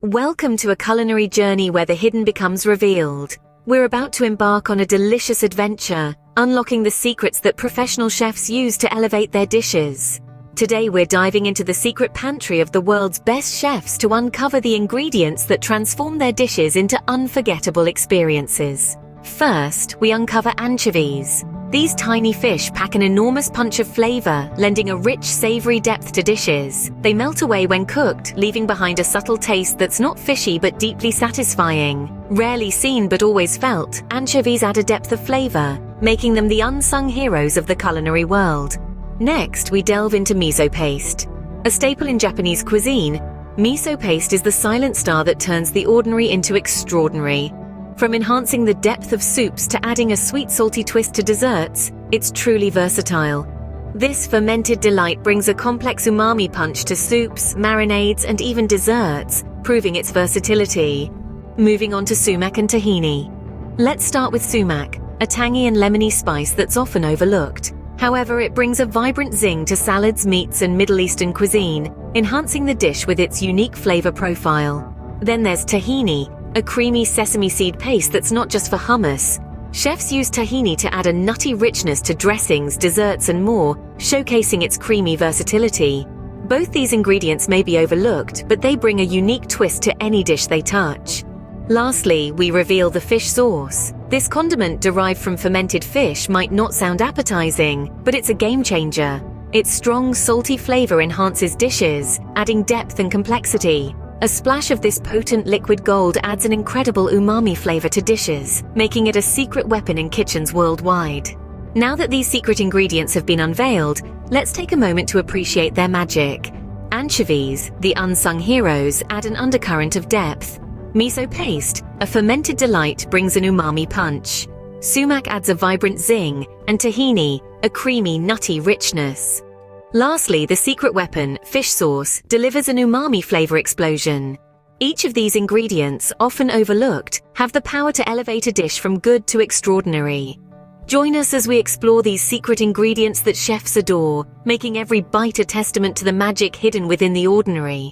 Welcome to a culinary journey where the hidden becomes revealed. We're about to embark on a delicious adventure, unlocking the secrets that professional chefs use to elevate their dishes. Today we're diving into the secret pantry of the world's best chefs to uncover the ingredients that transform their dishes into unforgettable experiences. First, we uncover anchovies. These tiny fish pack an enormous punch of flavor, lending a rich, savory depth to dishes. They melt away when cooked, leaving behind a subtle taste that's not fishy but deeply satisfying. Rarely seen but always felt, anchovies add a depth of flavor, making them the unsung heroes of the culinary world. Next, we delve into miso paste. A staple in Japanese cuisine, miso paste is the silent star that turns the ordinary into extraordinary. From enhancing the depth of soups to adding a sweet salty twist to desserts, it's truly versatile. This fermented delight brings a complex umami punch to soups, marinades, and even desserts, proving its versatility. Moving on to sumac and tahini. Let's start with sumac, a tangy and lemony spice that's often overlooked. However, it brings a vibrant zing to salads, meats, and Middle Eastern cuisine, enhancing the dish with its unique flavor profile. Then there's tahini, a creamy sesame seed paste that's not just for hummus. Chefs use tahini to add a nutty richness to dressings, desserts, and more, showcasing its creamy versatility. Both these ingredients may be overlooked, but they bring a unique twist to any dish they touch. Lastly, we reveal the fish sauce. This condiment derived from fermented fish might not sound appetizing, but it's a game changer. Its strong, salty flavor enhances dishes, adding depth and complexity. A splash of this potent liquid gold adds an incredible umami flavor to dishes, making it a secret weapon in kitchens worldwide. Now that these secret ingredients have been unveiled, let's take a moment to appreciate their magic. Anchovies, the unsung heroes, add an undercurrent of depth. Miso paste, a fermented delight, brings an umami punch. Sumac adds a vibrant zing, and tahini, a creamy, nutty richness. Lastly, the secret weapon, fish sauce, delivers an umami flavor explosion. Each of these ingredients, often overlooked, have the power to elevate a dish from good to extraordinary. Join us as we explore these secret ingredients that chefs adore, making every bite a testament to the magic hidden within the ordinary.